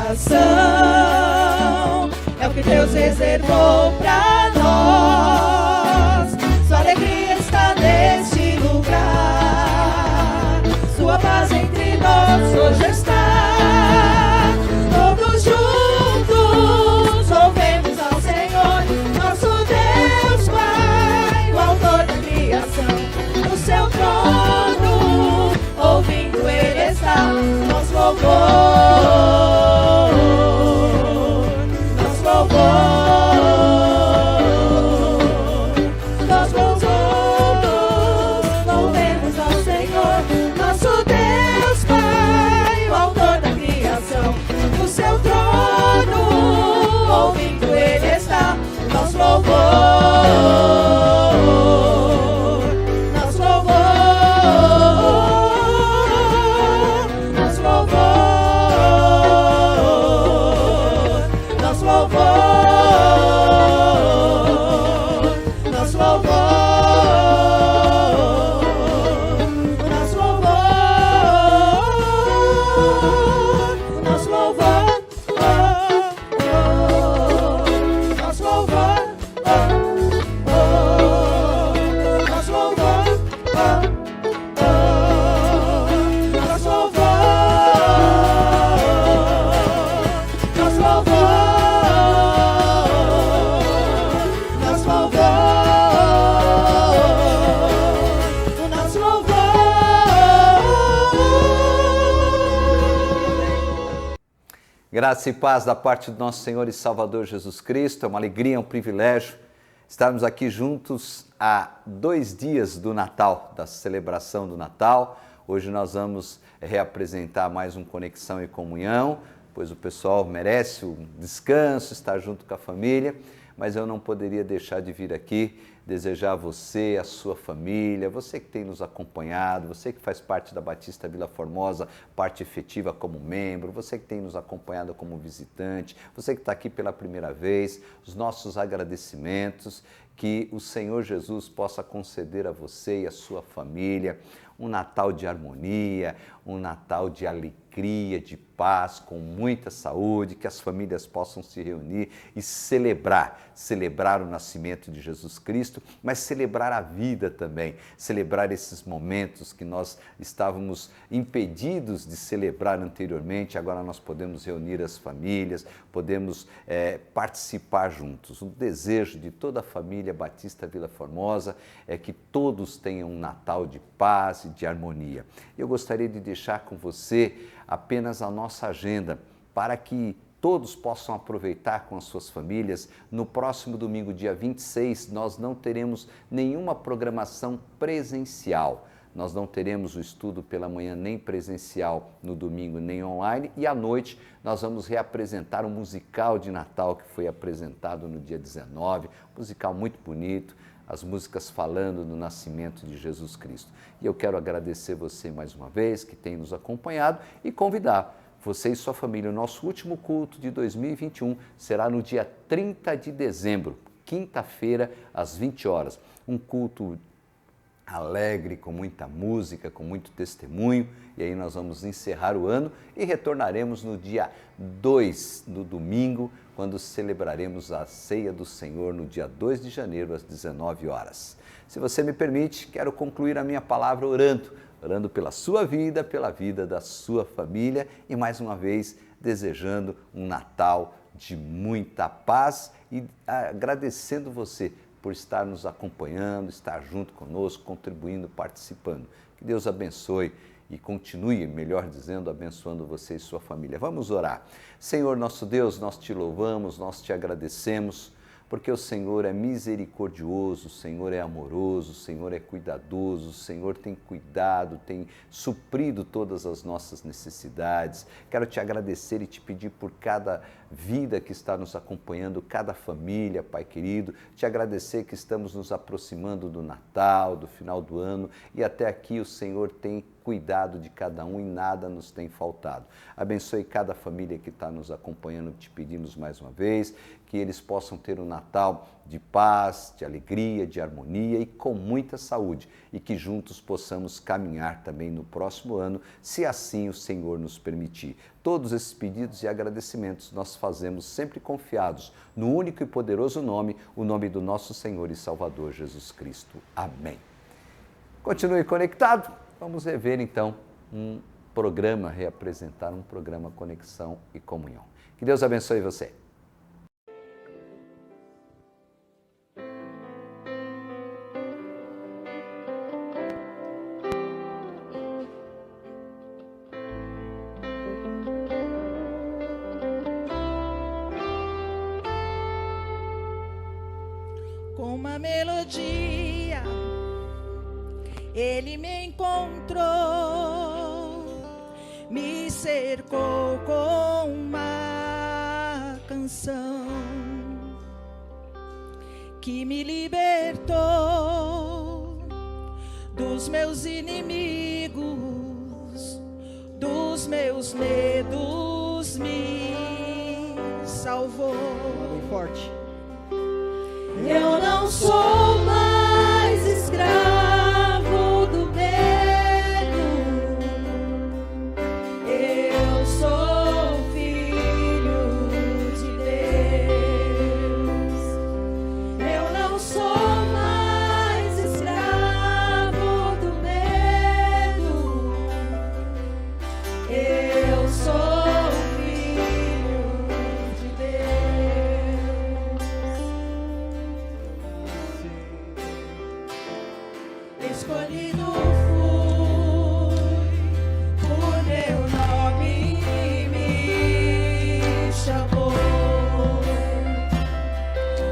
criação. É o que Deus reservou pra nós. Sua alegria está neste lugar. Sua paz entre nós hoje está. Todos juntos louvemos ao Senhor, nosso Deus Pai, o autor da criação. No seu trono, ouvindo Ele está. Nosso louvor, nosso louvor. Graça e paz da parte do nosso Senhor e Salvador Jesus Cristo. É uma alegria, é um privilégio estarmos aqui juntos há 2 dias do Natal, da celebração do Natal. Hoje nós vamos reapresentar mais um Conexão e Comunhão, pois o pessoal merece um descanso, estar junto com a família, mas eu não poderia deixar de vir aqui desejar a você, a sua família, você que tem nos acompanhado, você que faz parte da Batista Vila Formosa, parte efetiva como membro, você que tem nos acompanhado como visitante, você que está aqui pela primeira vez, os nossos agradecimentos, que o Senhor Jesus possa conceder a você e a sua família um Natal de harmonia, um Natal de alegria, de paz, com muita saúde, que as famílias possam se reunir e celebrar o nascimento de Jesus Cristo, mas celebrar a vida também, celebrar esses momentos que nós estávamos impedidos de celebrar anteriormente, agora nós podemos reunir as famílias, podemos participar juntos. O desejo de toda a família Batista Vila Formosa é que todos tenham um Natal de paz e de harmonia. Eu gostaria de deixar com você apenas a nossa agenda para que todos possam aproveitar com as suas famílias. No próximo domingo, dia 26, nós não teremos nenhuma programação presencial. Nós não teremos o estudo pela manhã nem presencial no domingo, nem online. E à noite nós vamos reapresentar um musical de Natal que foi apresentado no dia 19, musical muito bonito, as músicas falando do nascimento de Jesus Cristo. E eu quero agradecer você mais uma vez que tem nos acompanhado e convidar você e sua família. O nosso último culto de 2021 será no dia 30 de dezembro, quinta-feira, às 20 horas. Um culto alegre, com muita música, com muito testemunho, e aí nós vamos encerrar o ano e retornaremos no dia 2, no domingo, quando celebraremos a Ceia do Senhor no dia 2 de janeiro, às 19 horas. Se você me permite, quero concluir a minha palavra orando pela sua vida, pela vida da sua família e mais uma vez desejando um Natal de muita paz e agradecendo você por estar nos acompanhando, estar junto conosco, contribuindo, participando. Que Deus abençoe e continue, melhor dizendo, abençoando você e sua família. Vamos orar. Senhor nosso Deus, nós te louvamos, nós te agradecemos, porque o Senhor é misericordioso, o Senhor é amoroso, o Senhor é cuidadoso, o Senhor tem cuidado, tem suprido todas as nossas necessidades. Quero te agradecer e te pedir por cada vida que está nos acompanhando, cada família, Pai querido, te agradecer que estamos nos aproximando do Natal, do final do ano, e até aqui o Senhor tem cuidado de cada um e nada nos tem faltado. Abençoe cada família que está nos acompanhando, te pedimos mais uma vez, que eles possam ter um Natal de paz, de alegria, de harmonia e com muita saúde, e que juntos possamos caminhar também no próximo ano, se assim o Senhor nos permitir. Todos esses pedidos e agradecimentos nós fazemos sempre confiados no único e poderoso nome, o nome do nosso Senhor e Salvador Jesus Cristo. Amém. Continue conectado. Vamos rever então reapresentar um programa Conexão e Comunhão. Que Deus abençoe você. Com uma melodia, ele me encontrou, me cercou com uma canção que me libertou dos meus inimigos, dos meus medos, me salvou. Bem forte. Eu não sou mais escravo do medo, eu sou filho de Deus. Eu não sou mais escravo do medo, eu sou filho de Deus. Escolhido fui, por meu nome me chamou.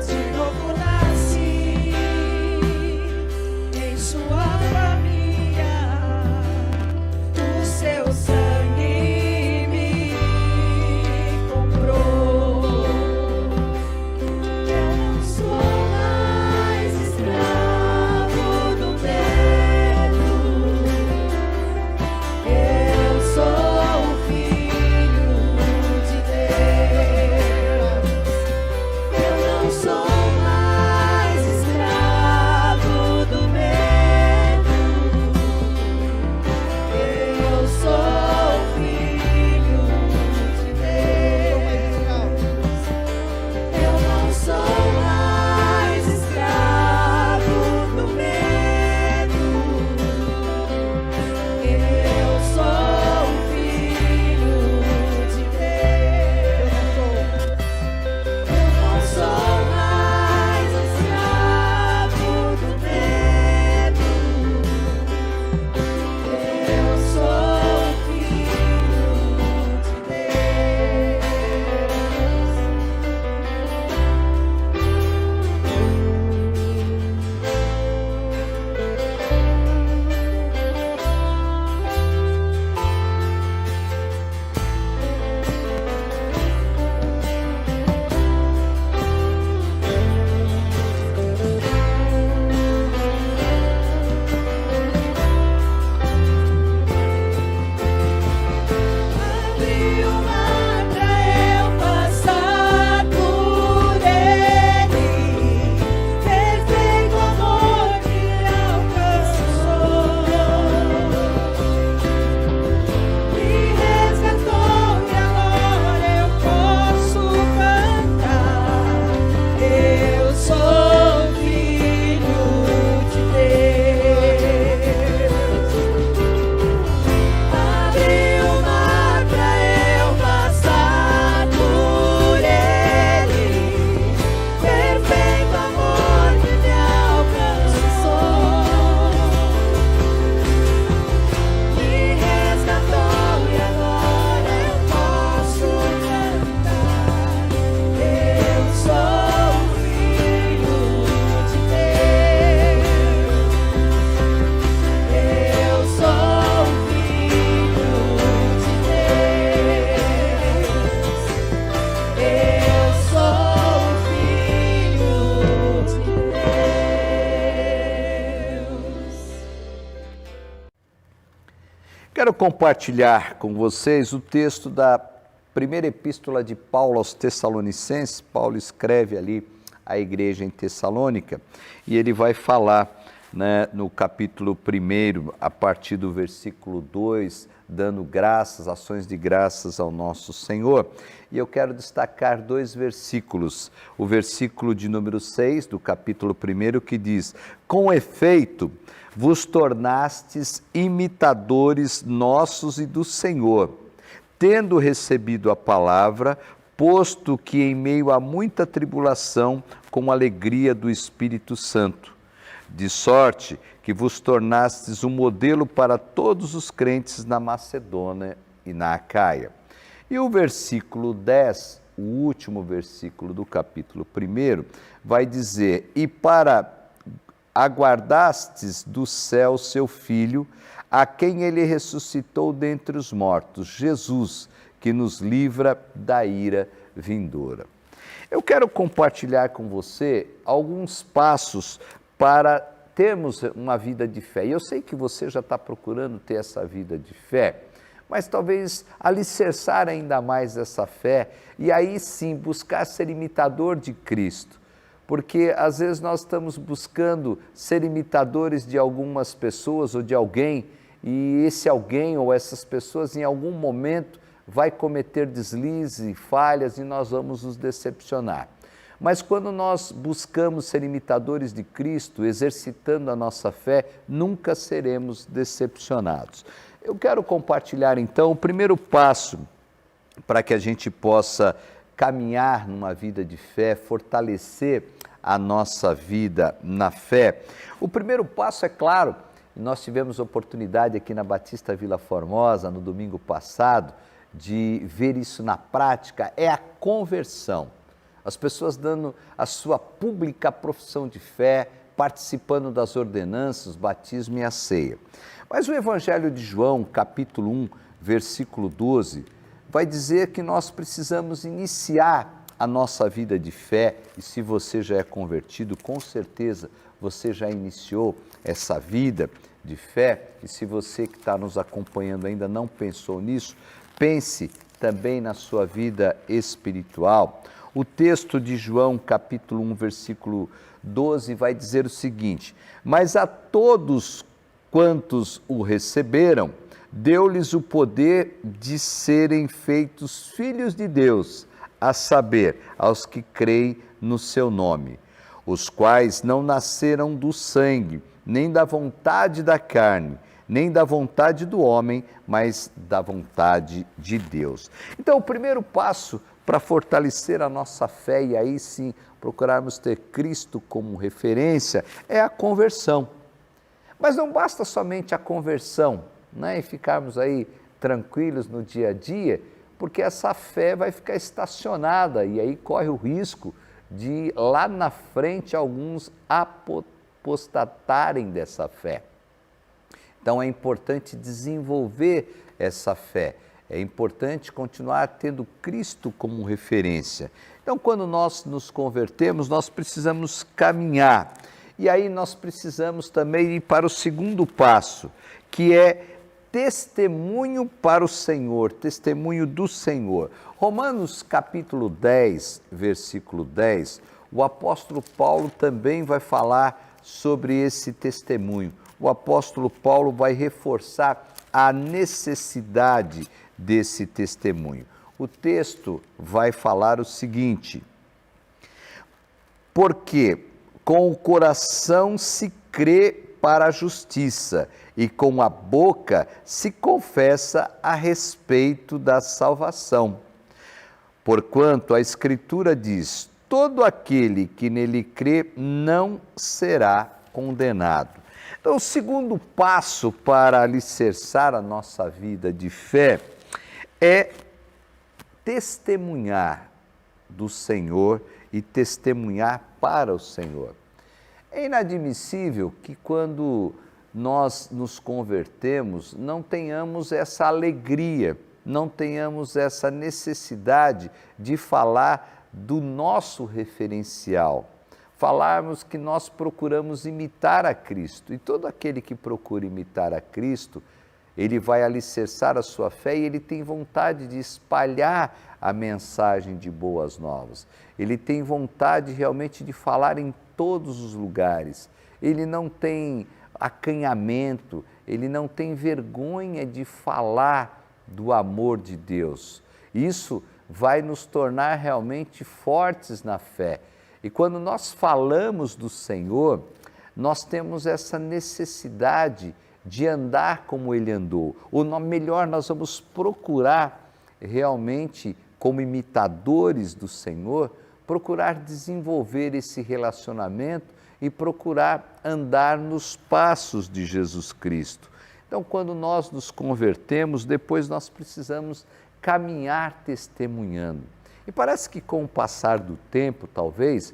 De novo nasci em sua família, o seu sangue me comprou. Eu não sou mais escravo do medo, eu sou filho de Deus. Eu não sou mais escravo do medo, eu sou filho de Deus. Eu não sou mais escravo do medo, eu sou filho de Deus. Eu não sou mais escravo do medo, eu sou filho de Abri o mar pra eu passar por ele, perfeito amor me alcançou, me resgatou e agora eu posso cantar. Eu sou filho de Deus. Abri o mar pra eu passar por ele, perfeito amor que me alcançou, me resgatou e agora eu posso cantar. Eu sou filho de Deus. Eu sou filho de Deus. Eu sou filho de Deus. Quero compartilhar com vocês o texto da primeira epístola de Paulo aos Tessalonicenses. Paulo escreve ali à igreja em Tessalônica e ele vai falar, né, no capítulo 1, a partir do versículo 2, dando graças, ações de graças ao nosso Senhor. E eu quero destacar 2 versículos. O versículo de número 6 do capítulo 1, que diz: com efeito, vos tornastes imitadores nossos e do Senhor, tendo recebido a palavra, posto que em meio a muita tribulação, com alegria do Espírito Santo, de sorte que vos tornastes um modelo para todos os crentes na Macedônia e na Acaia. E o versículo 10, o último versículo do capítulo 1, vai dizer: e para aguardastes do céu seu Filho, a quem ele ressuscitou dentre os mortos, Jesus, que nos livra da ira vindoura. Eu quero compartilhar com você alguns passos para termos uma vida de fé. E eu sei que você já está procurando ter essa vida de fé, mas talvez alicerçar ainda mais essa fé e aí sim buscar ser imitador de Cristo. Porque às vezes nós estamos buscando ser imitadores de algumas pessoas ou de alguém, e esse alguém ou essas pessoas em algum momento vai cometer deslizes e falhas e nós vamos nos decepcionar. Mas quando nós buscamos ser imitadores de Cristo, exercitando a nossa fé, nunca seremos decepcionados. Eu quero compartilhar então o primeiro passo para que a gente possa caminhar numa vida de fé, fortalecer a nossa vida na fé. O primeiro passo, é claro, nós tivemos oportunidade aqui na Batista Vila Formosa, no domingo passado, de ver isso na prática, é a conversão. As pessoas dando a sua pública profissão de fé, participando das ordenanças, batismo e a ceia. Mas o Evangelho de João, capítulo 1, versículo 12, vai dizer que nós precisamos iniciar a nossa vida de fé, e se você já é convertido, com certeza você já iniciou essa vida de fé, e se você que está nos acompanhando ainda não pensou nisso, pense também na sua vida espiritual. O texto de João, capítulo 1, versículo 12, vai dizer o seguinte: mas a todos quantos o receberam, deu-lhes o poder de serem feitos filhos de Deus, a saber, aos que creem no seu nome, os quais não nasceram do sangue, nem da vontade da carne, nem da vontade do homem, mas da vontade de Deus. Então, o primeiro passo para fortalecer a nossa fé e aí sim procurarmos ter Cristo como referência é a conversão. Mas não basta somente a conversão, né, e ficarmos aí tranquilos no dia a dia, porque essa fé vai ficar estacionada e aí corre o risco de lá na frente alguns apostatarem dessa fé. Então é importante desenvolver essa fé, é importante continuar tendo Cristo como referência. Então quando nós nos convertemos, nós precisamos caminhar e aí nós precisamos também ir para o segundo passo, que é testemunho para o Senhor, testemunho do Senhor. Romanos capítulo 10, versículo 10, o apóstolo Paulo também vai falar sobre esse testemunho. O apóstolo Paulo vai reforçar a necessidade desse testemunho. O texto vai falar o seguinte: porque com o coração se crê para a justiça e com a boca se confessa a respeito da salvação. Porquanto a Escritura diz: todo aquele que nele crê não será condenado. Então, o segundo passo para alicerçar a nossa vida de fé é testemunhar do Senhor e testemunhar para o Senhor. É inadmissível que quando nós nos convertemos, não tenhamos essa alegria, não tenhamos essa necessidade de falar do nosso referencial, falarmos que nós procuramos imitar a Cristo. E todo aquele que procura imitar a Cristo, ele vai alicerçar a sua fé e ele tem vontade de espalhar a mensagem de boas novas. Ele tem vontade realmente de falar em todos os lugares. Ele não tem acanhamento, ele não tem vergonha de falar do amor de Deus. Isso vai nos tornar realmente fortes na fé. E quando nós falamos do Senhor, nós temos essa necessidade de andar como Ele andou. Ou melhor, nós vamos procurar realmente, como imitadores do Senhor, procurar desenvolver esse relacionamento e procurar andar nos passos de Jesus Cristo. Então, quando nós nos convertemos, depois nós precisamos caminhar testemunhando. E parece que com o passar do tempo, talvez,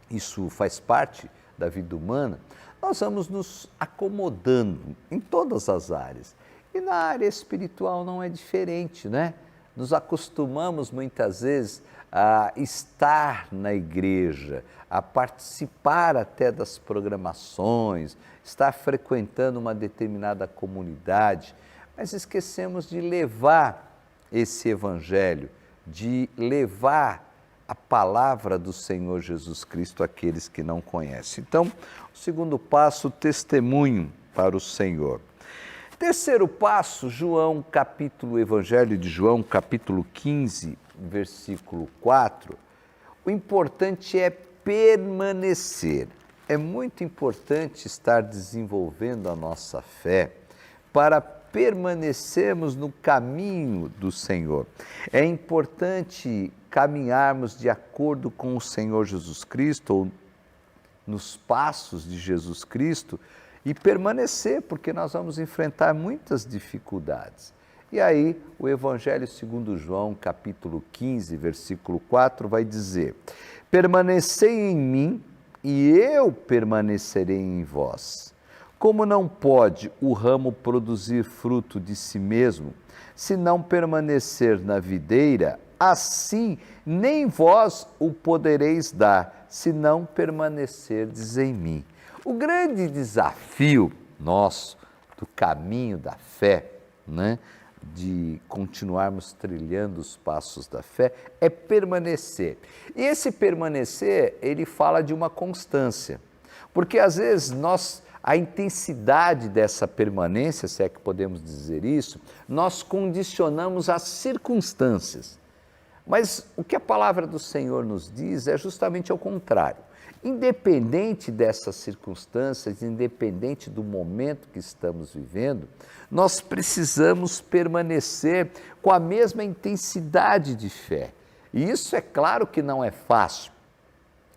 isso faz parte da vida humana, nós vamos nos acomodando em todas as áreas. E na área espiritual não é diferente, né? Nos acostumamos muitas vezes a estar na igreja, a participar até das programações, estar frequentando uma determinada comunidade, mas esquecemos de levar esse evangelho, de levar a palavra do Senhor Jesus Cristo àqueles que não conhecem. Então, o segundo passo, testemunho para o Senhor. Terceiro passo, Evangelho de João, capítulo 15, versículo 4. O importante é permanecer. É muito importante estar desenvolvendo a nossa fé para permanecermos no caminho do Senhor. É importante caminharmos de acordo com o Senhor Jesus Cristo, ou nos passos de Jesus Cristo, e permanecer, porque nós vamos enfrentar muitas dificuldades. E aí, o Evangelho segundo João, capítulo 15, versículo 4, vai dizer: permanecei em mim e eu permanecerei em vós. Como não pode o ramo produzir fruto de si mesmo, se não permanecer na videira, assim nem vós o podereis dar, se não permanecerdes em mim. O grande desafio nosso do caminho da fé, né, de continuarmos trilhando os passos da fé, é permanecer. E esse permanecer, ele fala de uma constância, porque às vezes a intensidade dessa permanência, se é que podemos dizer isso, nós condicionamos às circunstâncias. Mas o que a palavra do Senhor nos diz é justamente ao contrário. Independente dessas circunstâncias, independente do momento que estamos vivendo, nós precisamos permanecer com a mesma intensidade de fé. E isso é claro que não é fácil.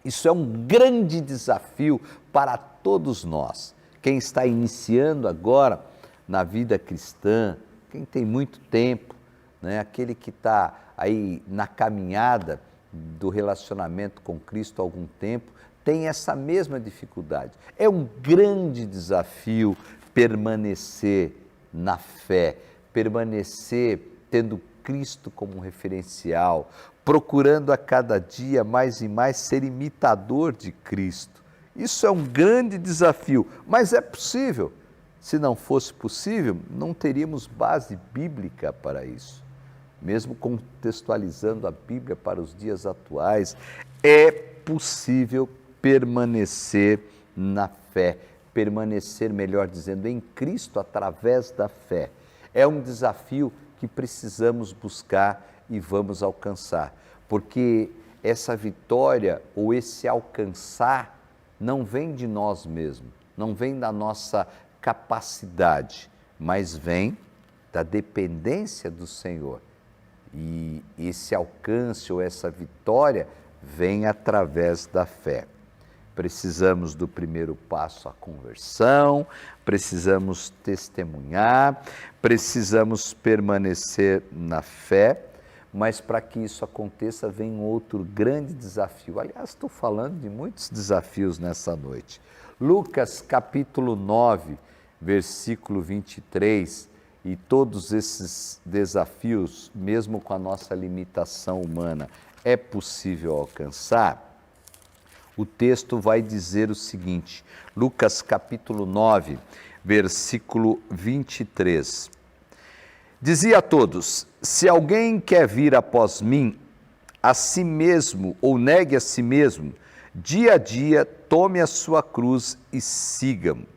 Isso é um grande desafio para todos nós. Quem está iniciando agora na vida cristã, quem tem muito tempo, né? Aquele que está aí na caminhada do relacionamento com Cristo há algum tempo, tem essa mesma dificuldade. É um grande desafio permanecer na fé, permanecer tendo Cristo como referencial, procurando a cada dia mais e mais ser imitador de Cristo. Isso é um grande desafio, mas é possível. Se não fosse possível, não teríamos base bíblica para isso. Mesmo contextualizando a Bíblia para os dias atuais, é possível permanecer na fé, permanecer, melhor dizendo, em Cristo através da fé. É um desafio que precisamos buscar e vamos alcançar, porque essa vitória ou esse alcançar não vem de nós mesmos, não vem da nossa capacidade, mas vem da dependência do Senhor. E esse alcance ou essa vitória vem através da fé. Precisamos do primeiro passo, a conversão, precisamos testemunhar, precisamos permanecer na fé, mas para que isso aconteça vem um outro grande desafio. Aliás, estou falando de muitos desafios nessa noite. Lucas capítulo 9, versículo 23, e todos esses desafios, mesmo com a nossa limitação humana, é possível alcançar. O texto vai dizer o seguinte, Lucas capítulo 9, versículo 23. Dizia a todos: se alguém quer vir após mim, a si mesmo, ou negue a si mesmo, dia a dia tome a sua cruz e siga-me.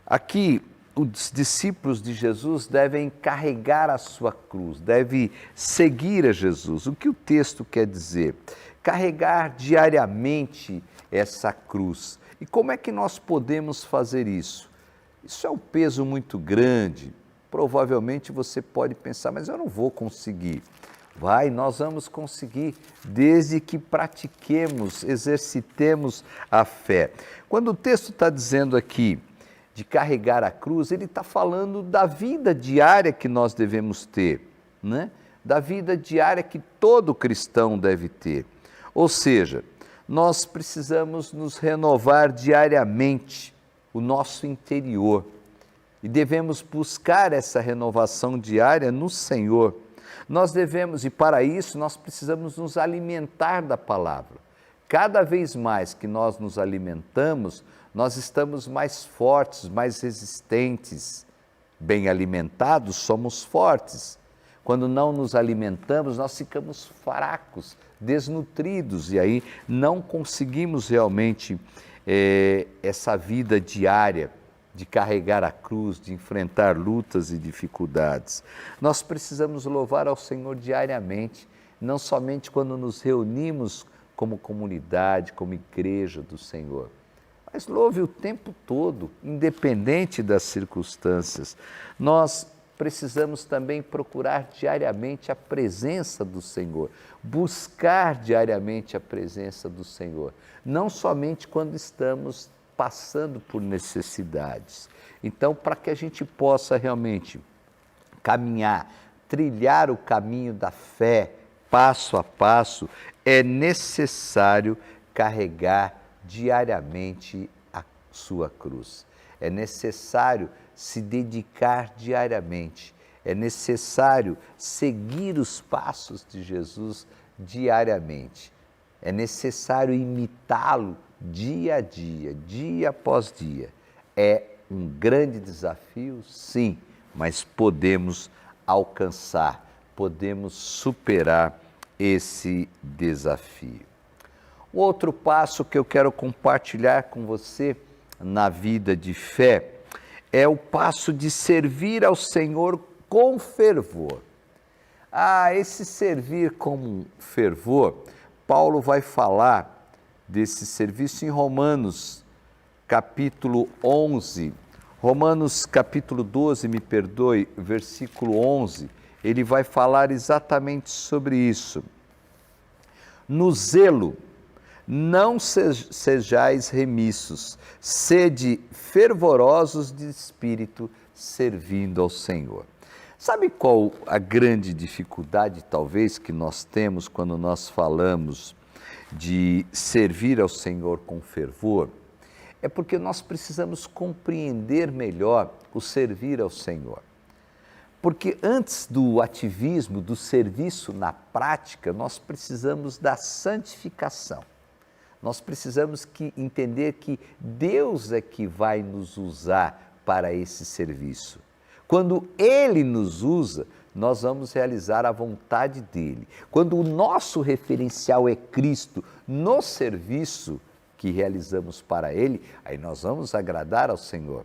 Aqui, os discípulos de Jesus devem carregar a sua cruz, devem seguir a Jesus. O que o texto quer dizer? Carregar diariamente essa cruz. E como é que nós podemos fazer isso? Isso é um peso muito grande. Provavelmente você pode pensar, mas eu não vou conseguir. Nós vamos conseguir, desde que pratiquemos, exercitemos a fé. Quando o texto está dizendo aqui de carregar a cruz, ele está falando da vida diária que nós devemos ter, né? Da vida diária que todo cristão deve ter. Ou seja, nós precisamos nos renovar diariamente o nosso interior e devemos buscar essa renovação diária no Senhor. Nós devemos, e para isso, nós precisamos nos alimentar da palavra. Cada vez mais que nós nos alimentamos, nós estamos mais fortes, mais resistentes. Bem alimentados, somos fortes. Quando não nos alimentamos, nós ficamos fracos, desnutridos, e aí não conseguimos realmente essa vida diária de carregar a cruz, de enfrentar lutas e dificuldades. Nós precisamos louvar ao Senhor diariamente, não somente quando nos reunimos como comunidade, como igreja do Senhor, mas louve o tempo todo, independente das circunstâncias. Nós precisamos também procurar diariamente a presença do Senhor, buscar diariamente a presença do Senhor, não somente quando estamos passando por necessidades. Então, para que a gente possa realmente caminhar, trilhar o caminho da fé, passo a passo, é necessário carregar diariamente a sua cruz. É necessário se dedicar diariamente. É necessário seguir os passos de Jesus diariamente. É necessário imitá-lo dia a dia, dia após dia. É um grande desafio, sim, mas podemos alcançar, podemos superar esse desafio. O outro passo que eu quero compartilhar com você na vida de fé é o passo de servir ao Senhor com fervor. Esse servir com fervor, Paulo vai falar desse serviço em Romanos, capítulo 11, Romanos capítulo 12, versículo 11, ele vai falar exatamente sobre isso. No zelo, não sejais remissos, sede fervorosos de espírito, servindo ao Senhor. Sabe qual a grande dificuldade, talvez, que nós temos quando nós falamos de servir ao Senhor com fervor? É porque nós precisamos compreender melhor o servir ao Senhor. Porque antes do ativismo, do serviço na prática, nós precisamos da santificação. Nós precisamos entender que Deus é que vai nos usar para esse serviço. Quando Ele nos usa, nós vamos realizar a vontade dEle. Quando o nosso referencial é Cristo no serviço que realizamos para Ele, aí nós vamos agradar ao Senhor.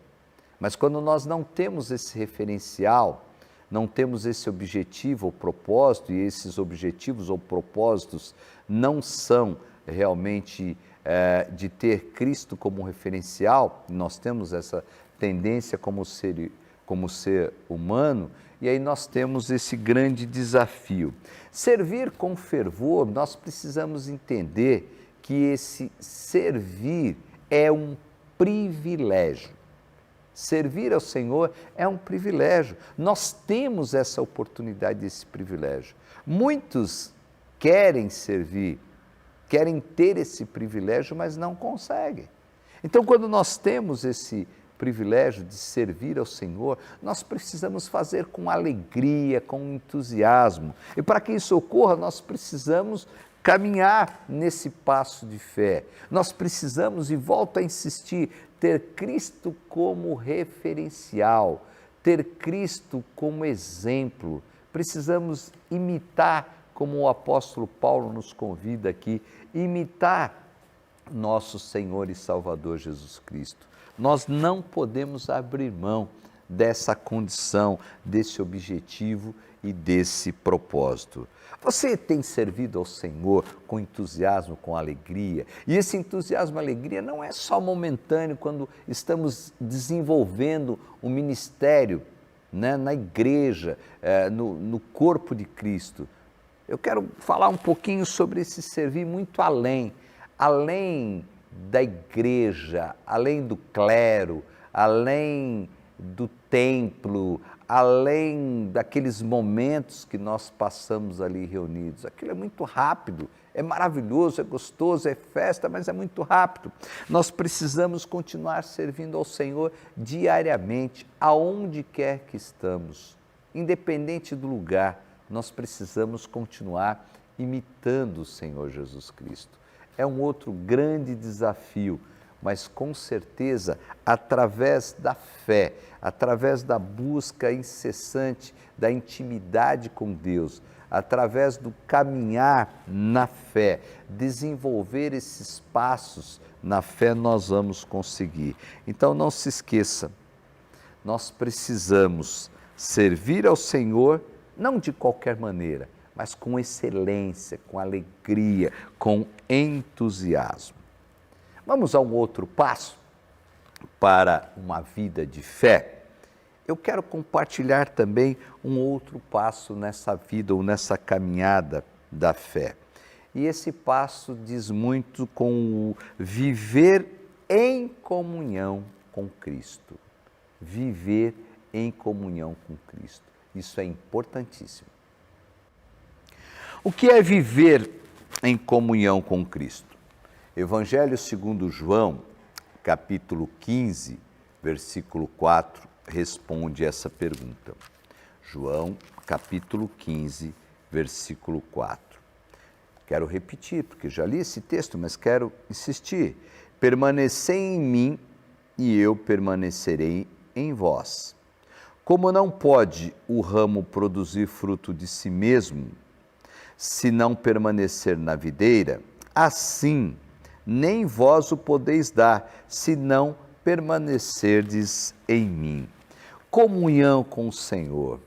Mas quando nós não temos esse referencial, não temos esse objetivo ou propósito, e esses objetivos ou propósitos não são realmente de ter Cristo como referencial, nós temos essa tendência como ser humano, e aí nós temos esse grande desafio. Servir com fervor, nós precisamos entender que esse servir é um privilégio. Servir ao Senhor é um privilégio. Nós temos essa oportunidade, esse privilégio. Muitos querem servir, querem ter esse privilégio, mas não conseguem. Então, quando nós temos esse privilégio de servir ao Senhor, nós precisamos fazer com alegria, com entusiasmo. E para que isso ocorra, nós precisamos caminhar nesse passo de fé. Nós precisamos, e volto a insistir, ter Cristo como referencial, ter Cristo como exemplo. Precisamos imitar, como o apóstolo Paulo nos convida aqui, imitar nosso Senhor e Salvador Jesus Cristo. Nós não podemos abrir mão dessa condição, desse objetivo e desse propósito. Você tem servido ao Senhor com entusiasmo, com alegria, e esse entusiasmo e alegria não é só momentâneo quando estamos desenvolvendo um ministério, né, na igreja, no corpo de Cristo. Eu quero falar um pouquinho sobre esse servir muito além da igreja, além do clero, além do templo, além daqueles momentos que nós passamos ali reunidos. Aquilo é muito rápido, é maravilhoso, é gostoso, é festa, mas é muito rápido. Nós precisamos continuar servindo ao Senhor diariamente, aonde quer que estamos, independente do lugar, nós precisamos continuar imitando o Senhor Jesus Cristo. É um outro grande desafio, mas com certeza, através da fé, através da busca incessante, da intimidade com Deus, através do caminhar na fé, desenvolver esses passos na fé, nós vamos conseguir. Então não se esqueça, nós precisamos servir ao Senhor, não de qualquer maneira, mas com excelência, com alegria, com entusiasmo. Vamos a um outro passo para uma vida de fé. Eu quero compartilhar também um outro passo nessa vida ou nessa caminhada da fé. E esse passo diz muito com o viver em comunhão com Cristo. Viver em comunhão com Cristo. Isso é importantíssimo. O que é viver em comunhão com Cristo? Evangelho segundo João, capítulo 15, versículo 4, responde essa pergunta. João, capítulo 15, versículo 4. Quero repetir, porque já li esse texto, mas quero insistir. Permanecei em mim e eu permanecerei em vós. Como não pode o ramo produzir fruto de si mesmo, se não permanecer na videira, assim nem vós o podeis dar, se não permanecerdes em mim. Comunhão com o Senhor.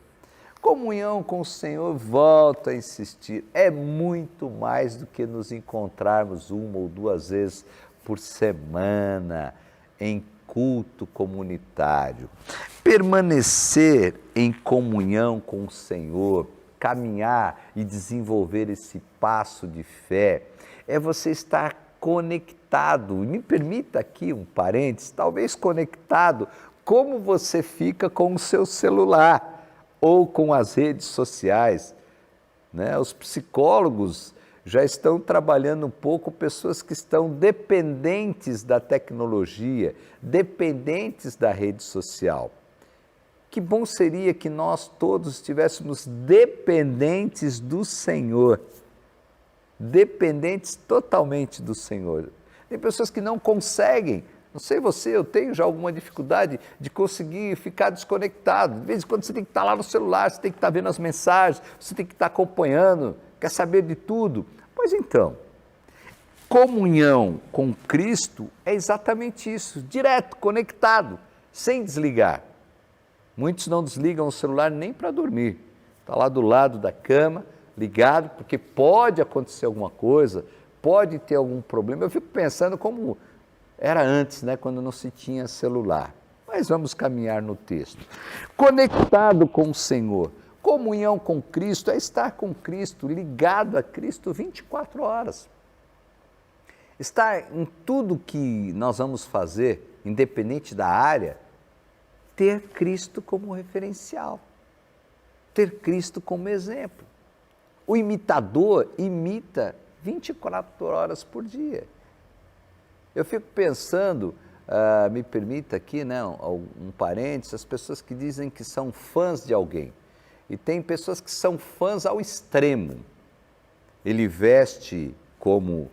Comunhão com o Senhor, volto a insistir, é muito mais do que nos encontrarmos uma ou duas vezes por semana em culto comunitário. Permanecer em comunhão com o Senhor, caminhar e desenvolver esse passo de fé, é você estar conectado. Me permita aqui um parênteses, talvez conectado, como você fica com o seu celular ou com as redes sociais, né? Os psicólogos já estão trabalhando um pouco pessoas que estão dependentes da tecnologia, dependentes da rede social. Que bom seria que nós todos estivéssemos dependentes do Senhor, dependentes totalmente do Senhor. Tem pessoas que não conseguem, não sei você, eu tenho já alguma dificuldade de conseguir ficar desconectado. De vez em quando você tem que estar lá no celular, você tem que estar vendo as mensagens, você tem que estar acompanhando, quer saber de tudo. Pois então, comunhão com Cristo é exatamente isso, direto, conectado, sem desligar. Muitos não desligam o celular nem para dormir. Está lá do lado da cama, ligado, porque pode acontecer alguma coisa, pode ter algum problema. Eu fico pensando como era antes, né, quando não se tinha celular. Mas vamos caminhar no texto. Conectado com o Senhor. Comunhão com Cristo é estar com Cristo, ligado a Cristo 24 horas. Estar em tudo que nós vamos fazer, independente da área, ter Cristo como referencial, ter Cristo como exemplo. O imitador imita 24 horas por dia. Eu fico pensando, me permita aqui, né, um parênteses, as pessoas que dizem que são fãs de alguém. E tem pessoas que são fãs ao extremo. ele veste como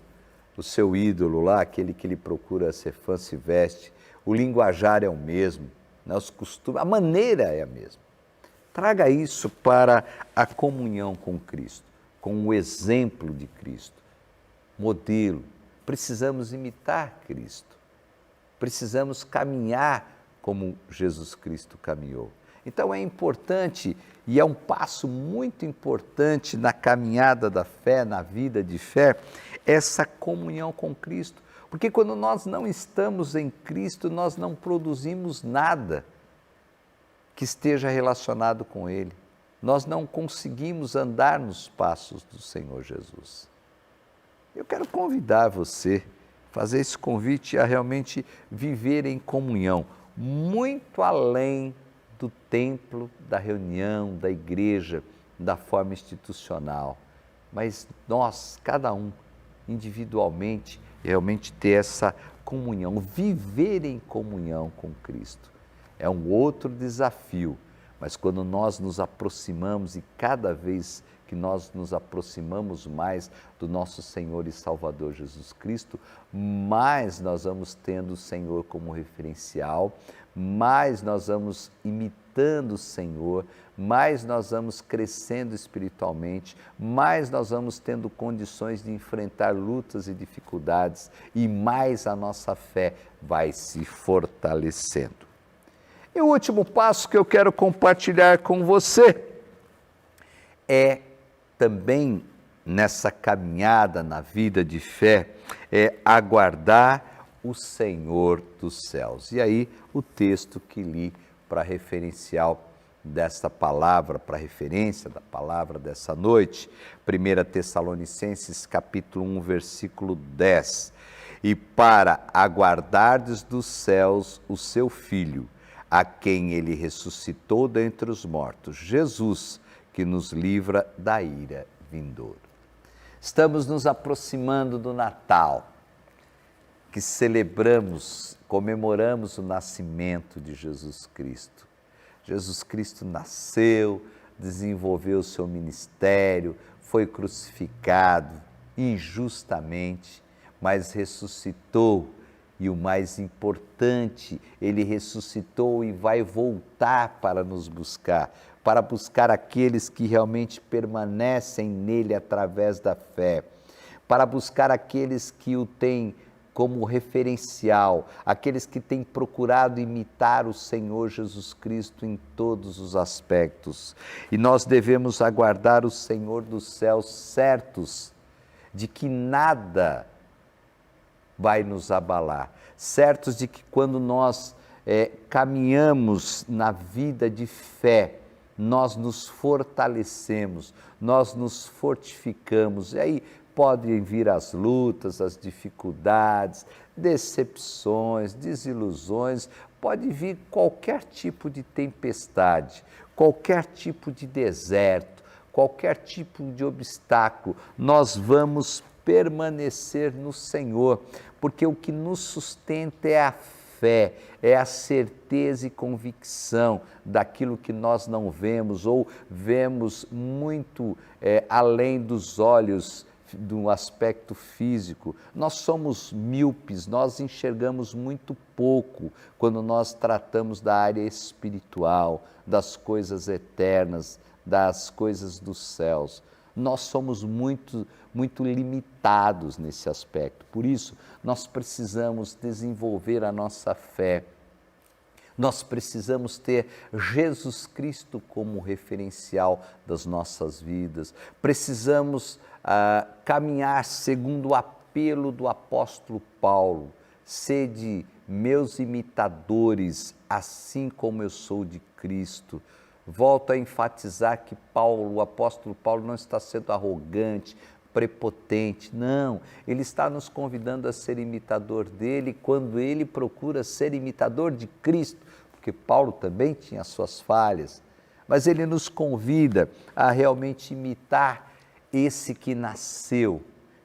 o seu ídolo lá, aquele que ele procura ser fã se veste, o linguajar é o mesmo, né? Os costumes, a maneira é a mesma. Traga isso para a comunhão com Cristo, com o exemplo de Cristo, modelo. Precisamos imitar Cristo, precisamos caminhar como Jesus Cristo caminhou. Então é importante e é um passo muito importante na caminhada da fé, na vida de fé, essa comunhão com Cristo. Porque quando nós não estamos em Cristo, nós não produzimos nada que esteja relacionado com Ele. Nós não conseguimos andar nos passos do Senhor Jesus. Eu quero convidar você, fazer esse convite a realmente viver em comunhão, muito além do templo, da reunião, da igreja, da forma institucional. Mas nós, cada um, individualmente, realmente ter essa comunhão, viver em comunhão com Cristo. É um outro desafio, mas quando nós nos aproximamos e cada vez que nós nos aproximamos mais do nosso Senhor e Salvador Jesus Cristo, mais nós vamos tendo o Senhor como referencial, mais nós vamos imitando o Senhor, mais nós vamos crescendo espiritualmente, mais nós vamos tendo condições de enfrentar lutas e dificuldades e mais a nossa fé vai se fortalecendo. E o último passo que eu quero compartilhar com você é também nessa caminhada na vida de fé, é aguardar o Senhor dos céus. E aí o texto que li para referencial desta palavra, para referência da palavra dessa noite, 1 Tessalonicenses capítulo 1, versículo 10. E para aguardardes dos céus o seu Filho, a quem ele ressuscitou dentre os mortos, Jesus, que nos livra da ira vindoura. Estamos nos aproximando do Natal, que celebramos, comemoramos o nascimento de Jesus Cristo. Jesus Cristo nasceu, desenvolveu o seu ministério, foi crucificado injustamente, mas ressuscitou. E o mais importante, ele ressuscitou e vai voltar para nos buscar, para buscar aqueles que realmente permanecem nele através da fé, para buscar aqueles que o têm como referencial, aqueles que têm procurado imitar o Senhor Jesus Cristo em todos os aspectos. E nós devemos aguardar o Senhor dos céus, certos de que nada vai nos abalar, certos de que quando nós caminhamos na vida de fé, nós nos fortalecemos, nós nos fortificamos, e aí podem vir as lutas, as dificuldades, decepções, desilusões, pode vir qualquer tipo de tempestade, qualquer tipo de deserto, qualquer tipo de obstáculo, nós vamos permanecer no Senhor, porque o que nos sustenta é a fé, é a certeza e convicção daquilo que nós não vemos ou vemos muito além dos olhos do aspecto físico. Nós somos míopes, nós enxergamos muito pouco quando nós tratamos da área espiritual, das coisas eternas, das coisas dos céus. Nós somos muito limitados nesse aspecto. Por isso, nós precisamos desenvolver a nossa fé. Nós precisamos ter Jesus Cristo como referencial das nossas vidas. Precisamos caminhar segundo o apelo do apóstolo Paulo. Sede meus imitadores, assim como eu sou de Cristo. Volto a enfatizar que o apóstolo Paulo não está sendo arrogante, prepotente, não. Ele está nos convidando a ser imitador dele quando ele procura ser imitador de Cristo, porque Paulo também tinha suas falhas, mas ele nos convida a realmente imitar esse que nasceu,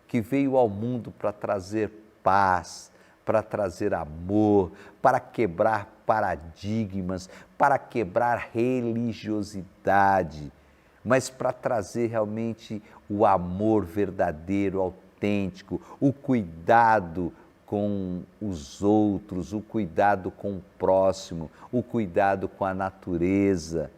que veio ao mundo para trazer paz, para trazer amor, para quebrar paradigmas, para quebrar religiosidade, mas para trazer realmente o amor verdadeiro, autêntico, o cuidado com os outros, o cuidado com o próximo, o cuidado com a natureza.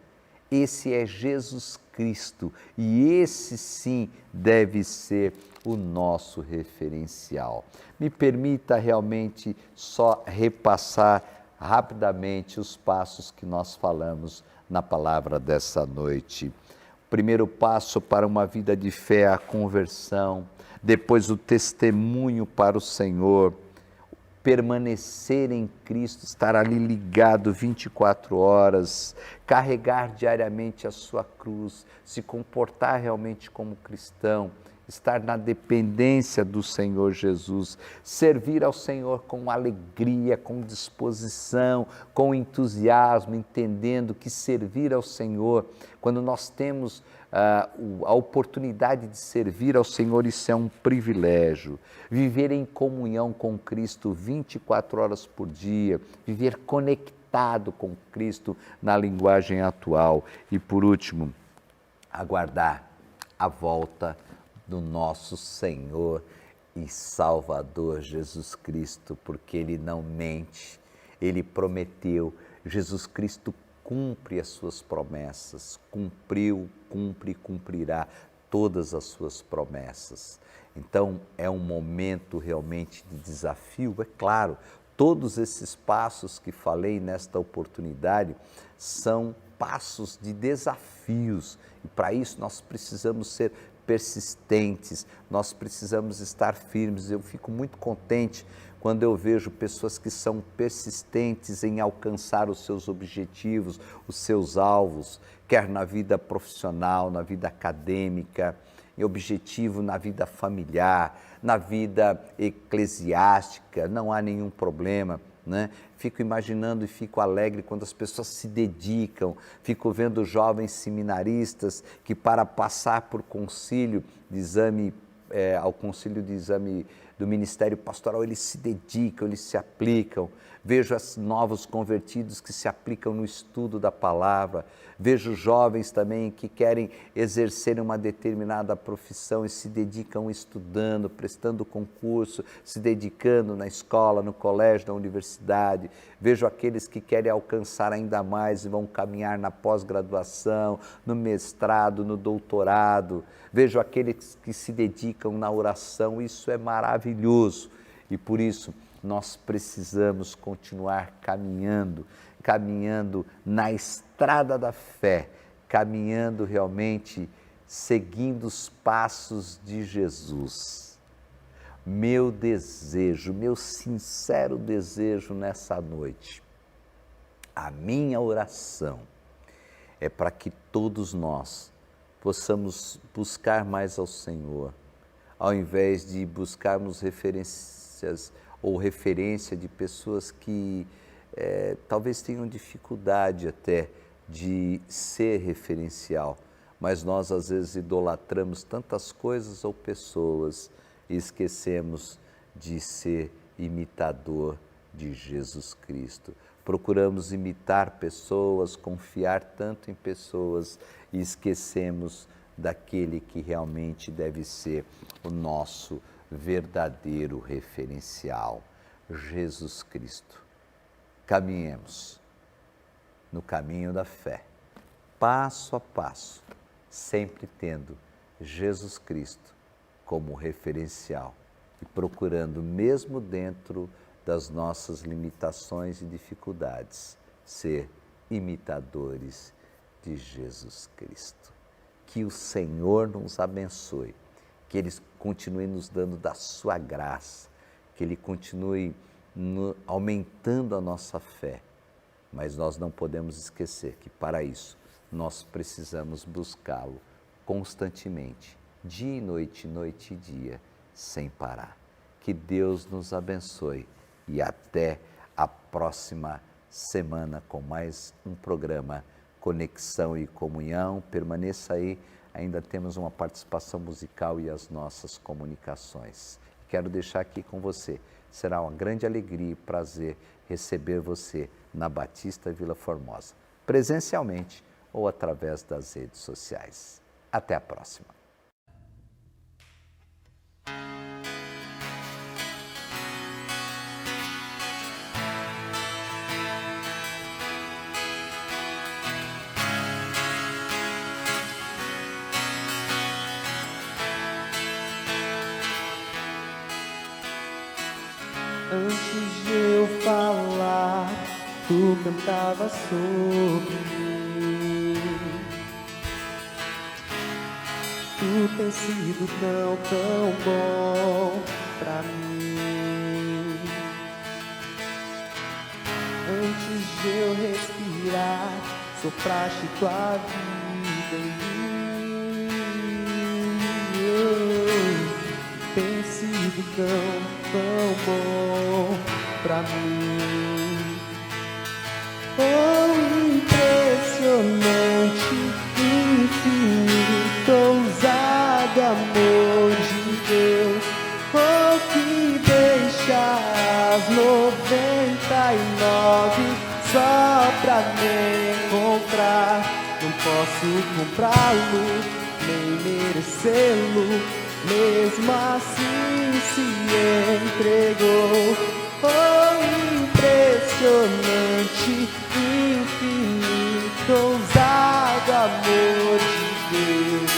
Esse é Jesus Cristo e esse sim deve ser o nosso referencial. Me permita realmente só repassar rapidamente os passos que nós falamos na palavra dessa noite. O primeiro passo para uma vida de fé é a conversão, depois o testemunho para o Senhor, permanecer em Cristo, estar ali ligado 24 horas, carregar diariamente a sua cruz, se comportar realmente como cristão, estar na dependência do Senhor Jesus, servir ao Senhor com alegria, com disposição, com entusiasmo, entendendo que servir ao Senhor, quando nós temos a oportunidade de servir ao Senhor, isso é um privilégio. Viver em comunhão com Cristo 24 horas por dia, viver conectado com Cristo na linguagem atual. E por último, aguardar a volta do nosso Senhor e Salvador Jesus Cristo, porque Ele não mente, Ele prometeu, Jesus Cristo cumpre as suas promessas, cumpriu, cumpre e cumprirá todas as suas promessas. Então é um momento realmente de desafio, é claro, todos esses passos que falei nesta oportunidade são passos de desafios e para isso nós precisamos ser persistentes, nós precisamos estar firmes. Eu fico muito contente quando eu vejo pessoas que são persistentes em alcançar os seus objetivos, os seus alvos, quer na vida profissional, na vida acadêmica, em objetivo na vida familiar, na vida eclesiástica, não há nenhum problema. Né? Fico imaginando e fico alegre quando as pessoas se dedicam, fico vendo jovens seminaristas que para passar por concílio de exame, ao concílio de exame do ministério pastoral, eles se dedicam, eles se aplicam. Vejo os novos convertidos que se aplicam no estudo da palavra, vejo jovens também que querem exercer uma determinada profissão e se dedicam estudando, prestando concurso, se dedicando na escola, no colégio, na universidade. Vejo aqueles que querem alcançar ainda mais e vão caminhar na pós-graduação, no mestrado, no doutorado. Vejo aqueles que se dedicam na oração, isso é maravilhoso e por isso nós precisamos continuar caminhando na estrada da fé, caminhando realmente, seguindo os passos de Jesus. Meu desejo, meu sincero desejo nessa noite, a minha oração é para que todos nós possamos buscar mais ao Senhor, ao invés de buscarmos referências ou referência de pessoas que talvez tenham dificuldade até de ser referencial, mas nós às vezes idolatramos tantas coisas ou pessoas e esquecemos de ser imitador de Jesus Cristo. Procuramos imitar pessoas, confiar tanto em pessoas e esquecemos daquele que realmente deve ser o nosso verdadeiro referencial, Jesus Cristo. Caminhemos no caminho da fé, passo a passo, sempre tendo Jesus Cristo como referencial e procurando, mesmo dentro das nossas limitações e dificuldades, ser imitadores de Jesus Cristo. Que o Senhor nos abençoe, que Ele continue nos dando da sua graça, que Ele continue aumentando a nossa fé, mas nós não podemos esquecer que para isso nós precisamos buscá-lo constantemente, dia e noite e dia, sem parar. Que Deus nos abençoe e até a próxima semana com mais um programa Conexão e Comunhão. Permaneça aí, ainda temos uma participação musical e as nossas comunicações. Quero deixar aqui com você, será uma grande alegria e prazer receber você na Batista Vila Formosa, presencialmente ou através das redes sociais. Até a próxima! Antes de eu falar, tu cantava sobre mim. Tu tens sido tão bom pra mim. Antes de eu respirar, sopraste tua vida em mim. Tens sido tão bom pra mim. Oh, impressionante, infinito, ousado amor de Deus. Oh, que deixa as 99 só pra me encontrar. Não posso comprá-lo, nem merecê-lo, mesmo assim se entregou. Oh, impressionante, infinito, ousado amor de Deus.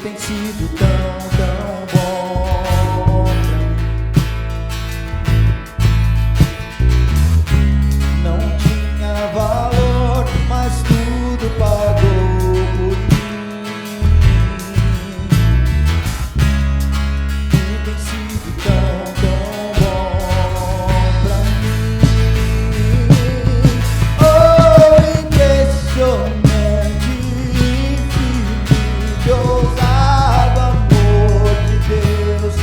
Tem sido tão bom pra mim. Não tinha valor, mas tudo pagou por mim. Tu tem sido tão bom pra mim. Oh, impressionante, infinito, ousado amor de Deus.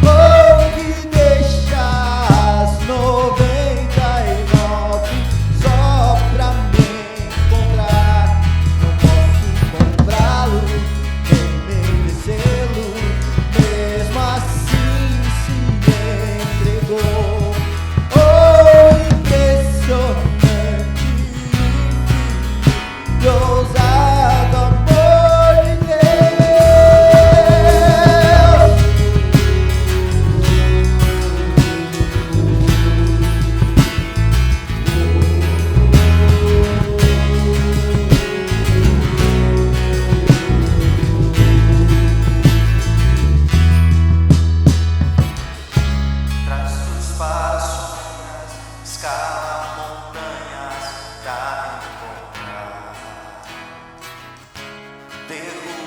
Oh, que deixa as 99 só pra me encontrar. Não posso comprá-lo, nem merecê-lo, mesmo assim se entregou. Oh, impressionante, infinito, ousado amor de Deus. Traz luz para as sombras, escala montanhas pra encontrar. Derruba